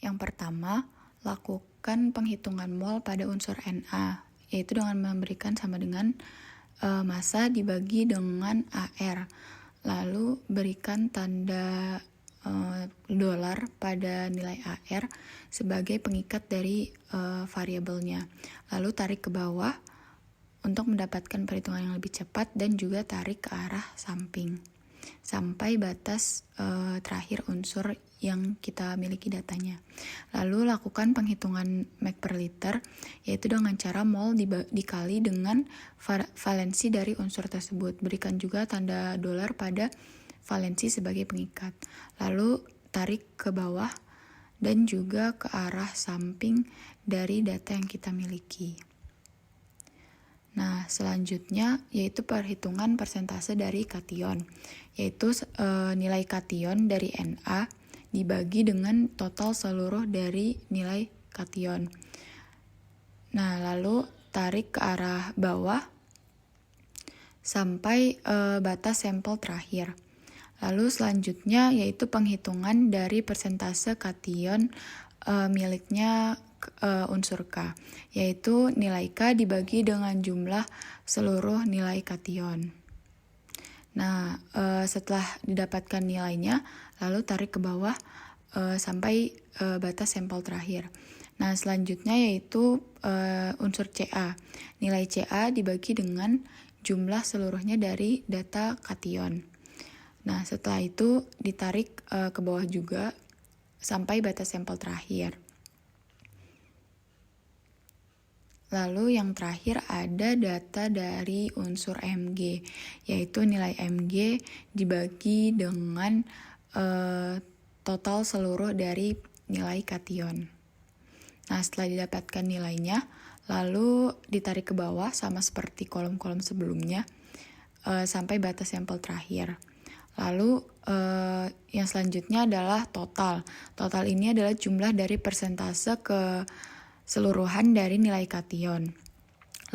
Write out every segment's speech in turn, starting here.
Yang pertama, lakukan penghitungan mol pada unsur Na, yaitu dengan memberikan sama dengan massa dibagi dengan AR. Lalu berikan tanda dolar pada nilai AR sebagai pengikat dari variabelnya. Lalu tarik ke bawah untuk mendapatkan perhitungan yang lebih cepat dan juga tarik ke arah samping sampai batas terakhir unsur yang kita miliki datanya. Lalu lakukan penghitungan Mac per liter, yaitu dengan cara mol dikali dengan valensi dari unsur tersebut. Berikan juga tanda dolar pada valensi sebagai pengikat. Lalu tarik ke bawah dan juga ke arah samping dari data yang kita miliki. Nah, selanjutnya yaitu perhitungan persentase dari kation, yaitu nilai kation dari Na dibagi dengan total seluruh dari nilai kation. Nah, lalu tarik ke arah bawah sampai batas sampel terakhir. Lalu selanjutnya yaitu penghitungan dari persentase kation miliknya unsur K, yaitu nilai K dibagi dengan jumlah seluruh nilai kation. Nah, setelah didapatkan nilainya, lalu tarik ke bawah sampai batas sampel terakhir. Nah, selanjutnya yaitu unsur Ca. Nilai Ca dibagi dengan jumlah seluruhnya dari data kation. Nah, setelah itu ditarik ke bawah juga sampai batas sampel terakhir. Lalu yang terakhir ada data dari unsur Mg, yaitu nilai Mg dibagi dengan total seluruh dari nilai kation. Nah, setelah didapatkan nilainya, lalu ditarik ke bawah sama seperti kolom-kolom sebelumnya sampai batas sampel terakhir. Lalu yang selanjutnya adalah total. Total ini adalah jumlah dari persentase keseluruhan dari nilai kation.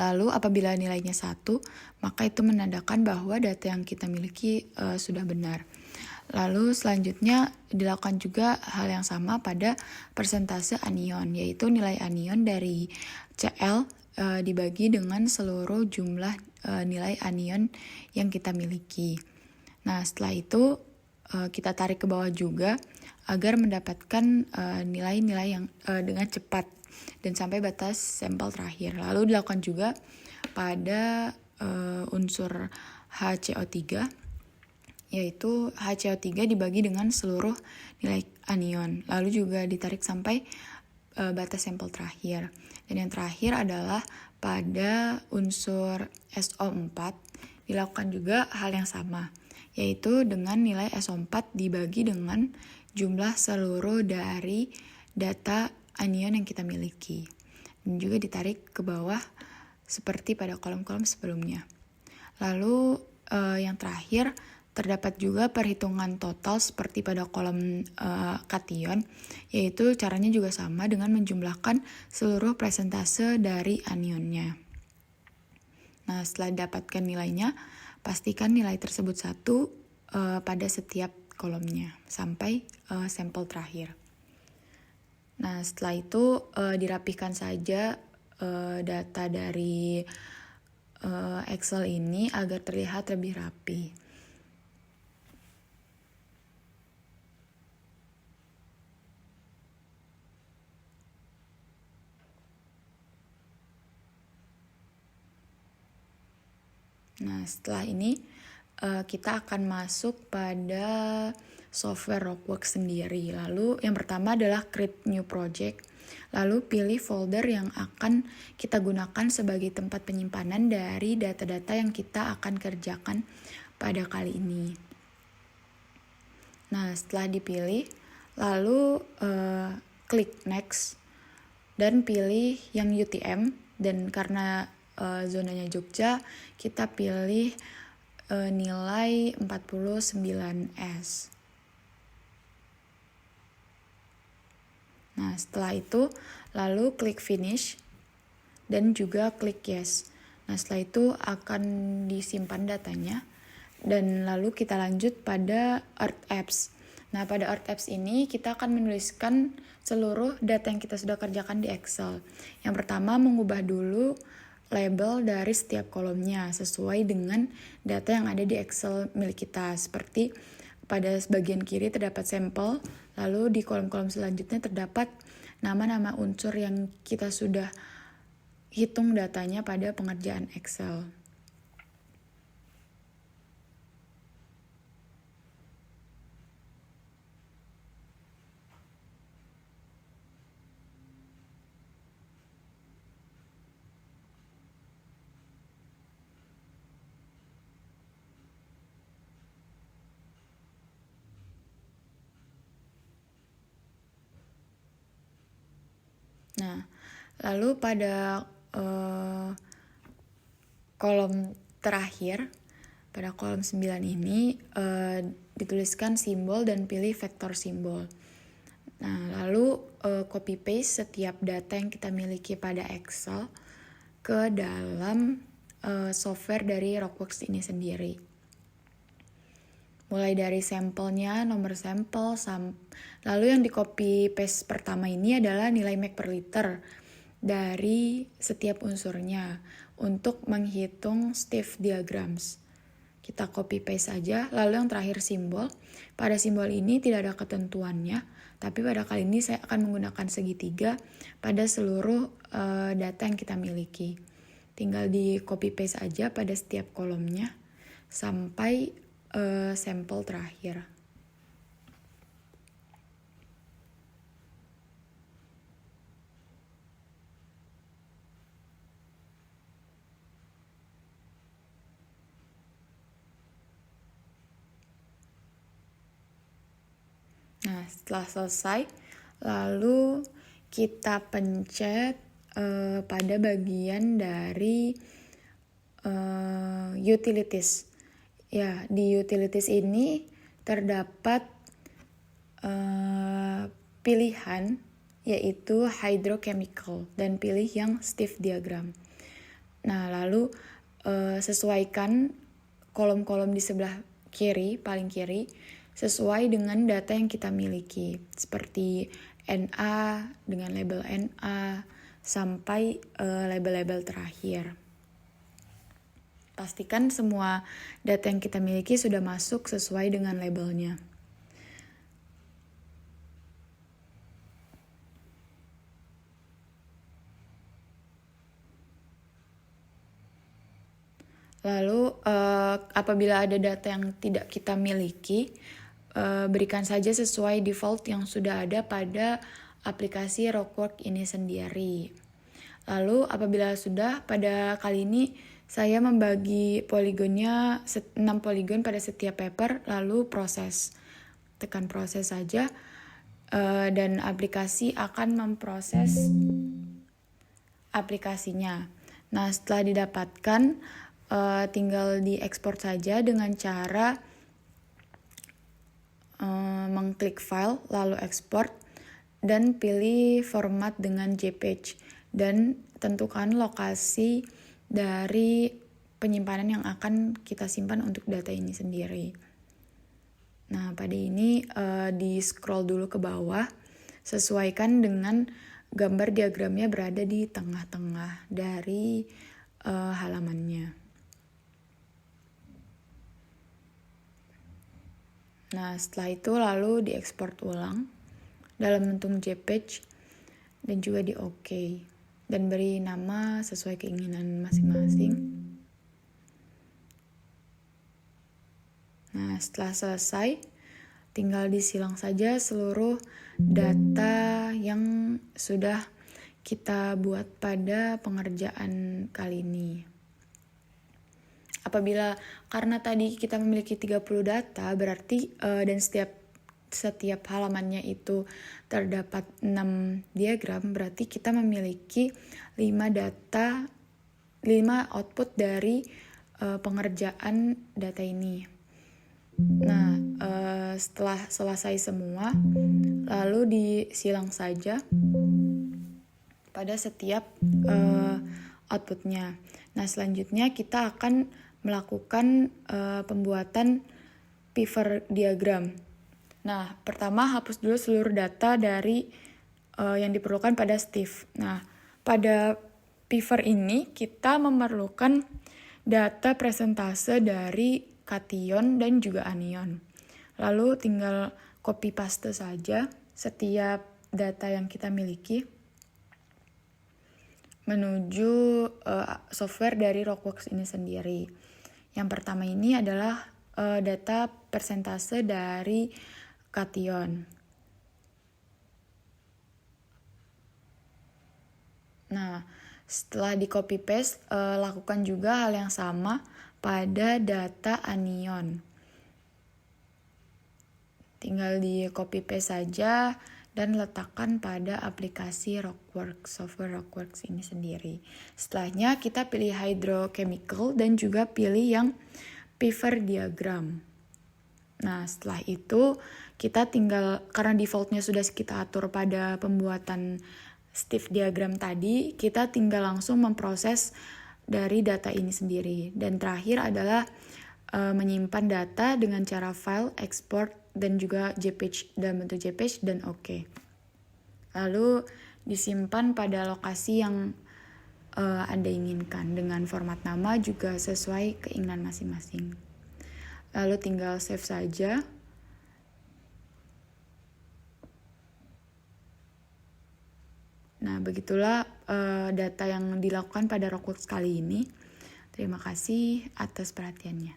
Lalu apabila nilainya 1, maka itu menandakan bahwa data yang kita miliki sudah benar. Lalu selanjutnya dilakukan juga hal yang sama pada persentase anion, yaitu nilai anion dari Cl dibagi dengan seluruh jumlah nilai anion yang kita miliki. Nah, setelah itu kita tarik ke bawah juga agar mendapatkan nilai-nilai yang dengan cepat dan sampai batas sampel terakhir. Lalu dilakukan juga pada unsur HCO3, yaitu HCO3 dibagi dengan seluruh nilai anion. Lalu juga ditarik sampai batas sampel terakhir. Dan yang terakhir adalah pada unsur SO4 dilakukan juga hal yang sama, yaitu dengan nilai SO4 dibagi dengan jumlah seluruh dari data anion yang kita miliki. Dan juga ditarik ke bawah seperti pada kolom-kolom sebelumnya. Lalu yang terakhir terdapat juga perhitungan total seperti pada kolom kation, yaitu caranya juga sama dengan menjumlahkan seluruh persentase dari anionnya. Nah, setelah dapatkan nilainya, pastikan nilai tersebut 1 pada setiap kolomnya sampai sampel terakhir. Nah, setelah itu dirapikan saja data dari Excel ini agar terlihat lebih rapi. Nah, setelah ini kita akan masuk pada software Rockworks sendiri. Lalu yang pertama adalah create new project. Lalu pilih folder yang akan kita gunakan sebagai tempat penyimpanan dari data-data yang kita akan kerjakan pada kali ini. Nah, setelah dipilih, lalu klik next dan pilih yang UTM. Dan karena zonanya Jogja, kita pilih nilai 49S. Nah, setelah itu lalu klik finish dan juga klik yes. Nah, setelah itu akan disimpan datanya dan lalu kita lanjut pada Earth Apps. Nah, pada Earth Apps ini kita akan menuliskan seluruh data yang kita sudah kerjakan di Excel. Yang pertama, mengubah dulu label dari setiap kolomnya sesuai dengan data yang ada di Excel milik kita. Seperti pada bagian kiri terdapat sampel, lalu di kolom-kolom selanjutnya terdapat nama-nama unsur yang kita sudah hitung datanya pada pengerjaan Excel. Nah, lalu pada kolom terakhir, pada kolom 9 ini dituliskan simbol dan pilih vektor simbol. Nah, lalu copy paste setiap data yang kita miliki pada Excel ke dalam software dari Rockworks ini sendiri. Mulai dari sampelnya, nomor sampel, lalu yang di copy paste pertama ini adalah nilai Mac per liter dari setiap unsurnya untuk menghitung Steve diagrams. Kita copy paste saja, lalu yang terakhir simbol. Pada simbol ini tidak ada ketentuannya, tapi pada kali ini saya akan menggunakan segitiga pada seluruh data yang kita miliki. Tinggal di copy paste aja pada setiap kolomnya sampai sampel terakhir. Nah, setelah selesai, lalu kita pencet pada bagian dari utilities. Ya, di utilities ini terdapat pilihan yaitu hydrochemical dan pilih yang Steve diagram. Nah, lalu sesuaikan kolom-kolom di sebelah kiri, paling kiri, sesuai dengan data yang kita miliki. Seperti NA dengan label NA sampai label-label terakhir. Pastikan semua data yang kita miliki sudah masuk sesuai dengan labelnya. Lalu apabila ada data yang tidak kita miliki, berikan saja sesuai default yang sudah ada pada aplikasi Rockworks ini sendiri. Lalu apabila sudah, pada kali ini saya membagi poligonnya 6 poligon pada setiap paper, lalu proses. Tekan proses saja dan aplikasi akan memproses aplikasinya. Nah, setelah didapatkan, tinggal diekspor saja dengan cara mengklik file, lalu ekspor, dan pilih format dengan JPEG. Dan tentukan lokasi dari penyimpanan yang akan kita simpan untuk data ini sendiri. Nah, pada ini di scroll dulu ke bawah, sesuaikan dengan gambar diagramnya berada di tengah-tengah dari halamannya. Nah, setelah itu lalu diekspor ulang dalam bentuk JPEG dan juga di OK. Dan beri nama sesuai keinginan masing-masing. Nah, setelah selesai, tinggal disilang saja seluruh data yang sudah kita buat pada pengerjaan kali ini. Apabila karena tadi kita memiliki 30 data, berarti dan setiap halamannya itu terdapat 6 diagram, berarti kita memiliki 5 output dari pengerjaan data ini. Nah, setelah selesai semua, lalu disilang saja pada setiap outputnya. Nah, selanjutnya kita akan melakukan pembuatan pivot diagram. Nah, pertama hapus dulu seluruh data dari yang diperlukan pada Steve. Nah, pada Piver ini kita memerlukan data presentase dari kation dan juga anion. Lalu tinggal copy paste saja setiap data yang kita miliki menuju software dari Rockworks ini sendiri. Yang pertama ini adalah data persentase dari kation. Nah, setelah di copy paste, lakukan juga hal yang sama pada data anion. Tinggal di copy paste saja dan letakkan pada aplikasi Rockworks, software Rockworks ini sendiri. Setelahnya kita pilih hydrochemical dan juga pilih yang Piver diagram. Nah, setelah itu kita tinggal, karena defaultnya sudah kita atur pada pembuatan Steve diagram tadi, kita tinggal langsung memproses dari data ini sendiri. Dan terakhir adalah menyimpan data dengan cara file, export, dan juga JPEG dalam bentuk JPEG dan OK. Lalu disimpan pada lokasi yang Anda inginkan dengan format nama juga sesuai keinginan masing-masing. Lalu tinggal save saja. Nah, begitulah data yang dilakukan pada Rockworks kali ini. Terima kasih atas perhatiannya.